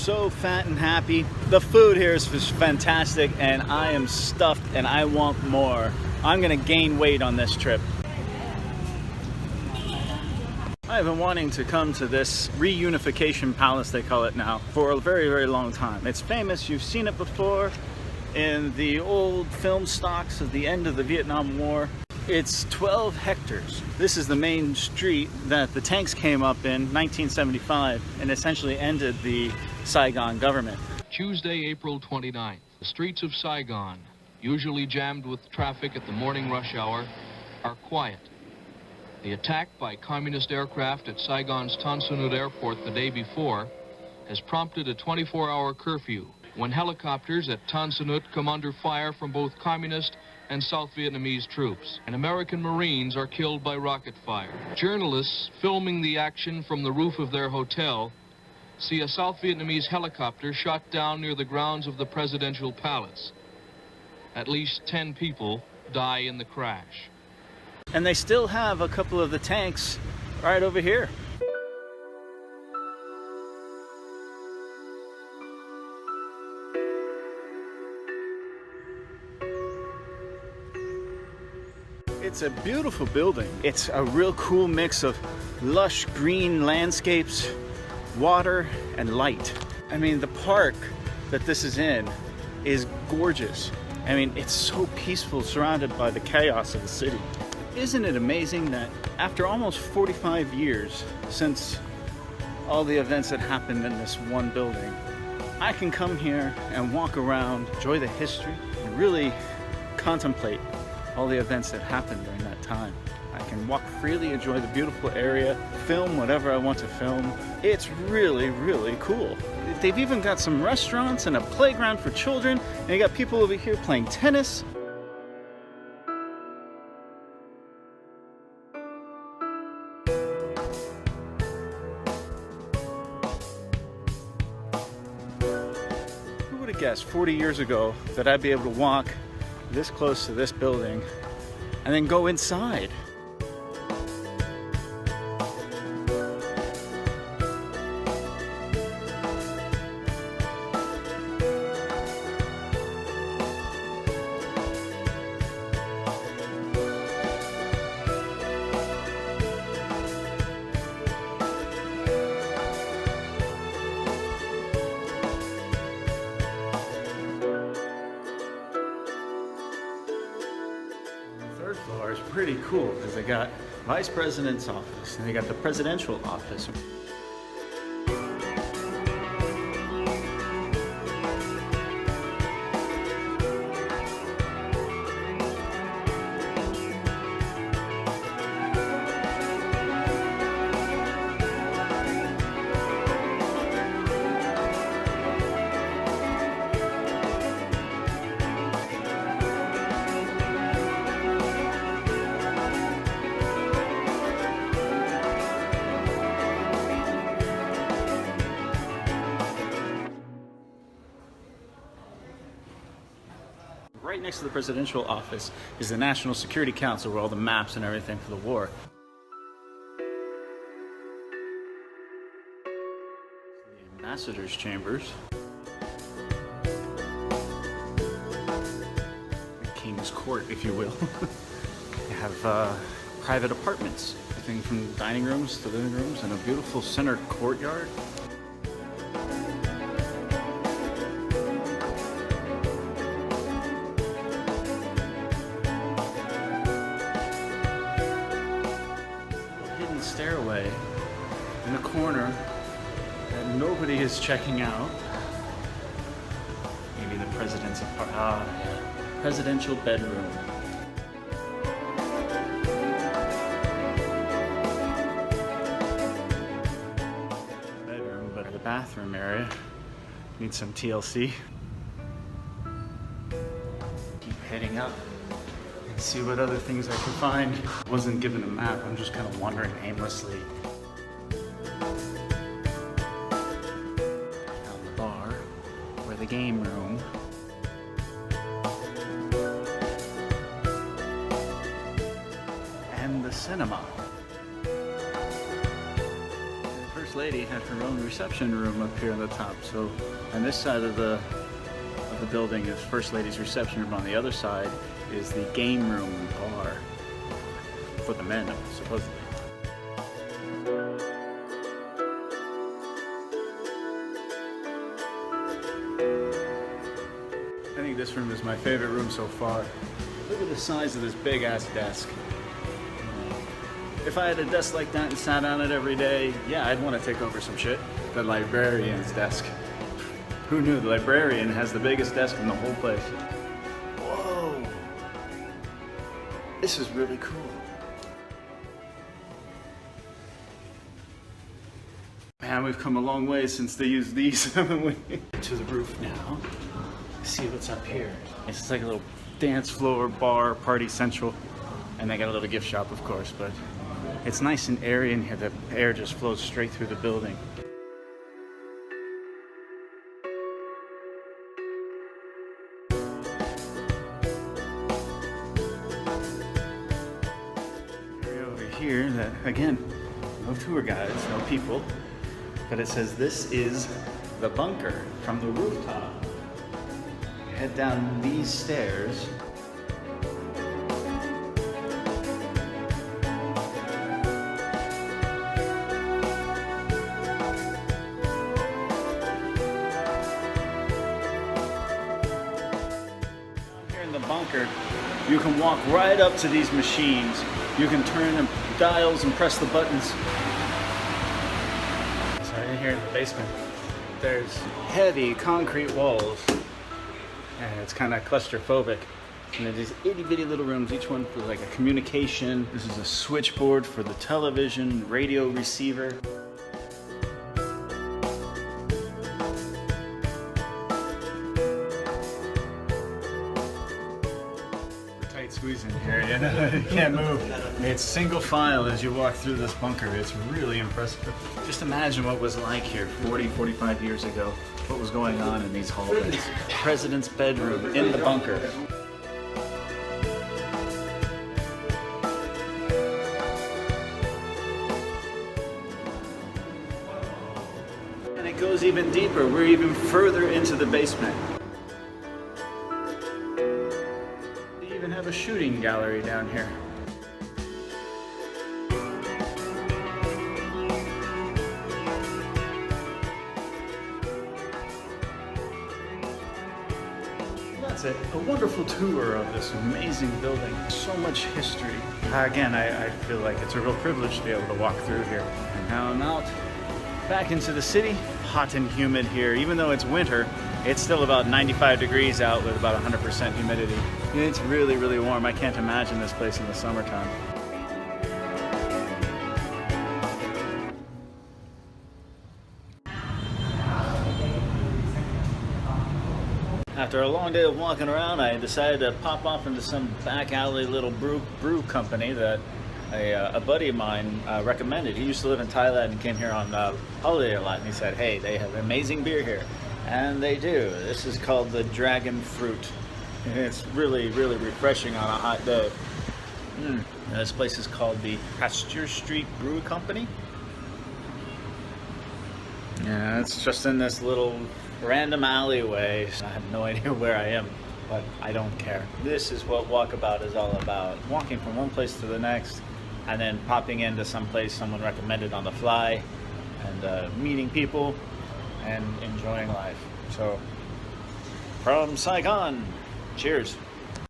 so fat and happy. The food here is just fantastic, and I am stuffed and I want more. I'm gonna gain weight on this trip. I've been wanting to come to this Reunification Palace, they call it now, for a very, very long time. It's famous, you've seen it before in the old film stocks at the end of the Vietnam War. It's 12 hectares. This is the main street that the tanks came up in 1975 and essentially ended the Saigon government. Tuesday, April 29th. The streets of Saigon, usually jammed with traffic at the morning rush hour, are quiet. The attack by communist aircraft at Saigon's Tan Son Nhut airport the day before has prompted a 24-hour curfew when helicopters at Tan Son Nhut come under fire from both communist and South Vietnamese troops, and American Marines are killed by rocket fire. Journalists filming the action from the roof of their hotel see a South Vietnamese helicopter shot down near the grounds of the presidential palace. At least 10 people die in the crash. And they still have a couple of the tanks right over here. It's a beautiful building. It's a real cool mix of lush green landscapes, water, and light. I mean, the park that this is in is gorgeous. I mean, it's so peaceful, surrounded by the chaos of the city. Isn't it amazing that after almost 45 years since all the events that happened in this one building, I can come here and walk around, enjoy the history, and really contemplate all the events that happened during that time. I can walk freely, enjoy the beautiful area, film whatever I want to film. It's really, really cool. They've even got some restaurants and a playground for children, and you got people over here playing tennis. Who would have guessed 40 years ago that I'd be able to walk this close to this building and then go inside? Third floor is pretty cool because they got vice president's office and they got the presidential office. Right next to the presidential office is the National Security Council, where all the maps and everything for the war. The ambassadors' chambers. The King's Court, if you will. They have private apartments, everything from dining rooms to living rooms, and a beautiful center courtyard. Stairway in a corner that nobody is checking out. Maybe the president's presidential bedroom. Bedroom, but the bathroom area needs some TLC. Keep heading up. See what other things I can find. I wasn't given a map, I'm just kind of wandering aimlessly. Found the bar, or the game room. And the cinema. The first First Lady had her own reception room up here on the top. So on this side of the building is First Lady's reception room. On the other side is the game room bar for the men, supposedly. I think this room is my favorite room so far. Look at the size of this big ass desk. If I had a desk like that and sat on it every day, yeah, I'd want to take over some shit. The librarian's desk. Who knew the librarian has the biggest desk in the whole place? Whoa! This is really cool. Man, we've come a long way since they used these, haven't we? To the roof now. See what's up here. It's like a little dance floor, bar, party central. And they got a little gift shop, of course, but it's nice and airy in here. The air just flows straight through the building. Over here, that again, no tour guides, no people, but it says this is the bunker from the rooftop. Head down these stairs. Here in the bunker, you can walk right up to these machines. You can turn the dials and press the buttons. So right here in the basement, there's heavy concrete walls. And it's kind of claustrophobic. And there's these itty bitty little rooms, each one for like a communication. This is a switchboard for the television, radio receiver. Tight squeeze in here, you know, you can't move. It's single file as you walk through this bunker. It's really impressive. Just imagine what it was like here 40, 45 years ago. What was going on in these hallways. President's bedroom in the bunker. And it goes even deeper. We're even further into the basement. They even have a shooting gallery down here. That's it. A wonderful tour of this amazing building. So much history. Again, I feel like it's a real privilege to be able to walk through here. And now I'm out back into the city. Hot and humid here. Even though it's winter, it's still about 95 degrees out with about 100% humidity. It's really, really warm. I can't imagine this place in the summertime. After a long day of walking around, I decided to pop off into some back alley little brew company that a buddy of mine recommended. He used to live in Thailand and came here on holiday a lot, and he said, hey, they have amazing beer here. And they do. This is called the Dragon Fruit. And it's really, really refreshing on a hot day. And this place is called the Pasteur Street Brew Company. Yeah, it's just in this little random alleyway. I have no idea where I am, but I don't care. This is what walkabout is all about. Walking from one place to the next, and then popping into some place someone recommended on the fly, and meeting people, and enjoying life. So, from Saigon, cheers.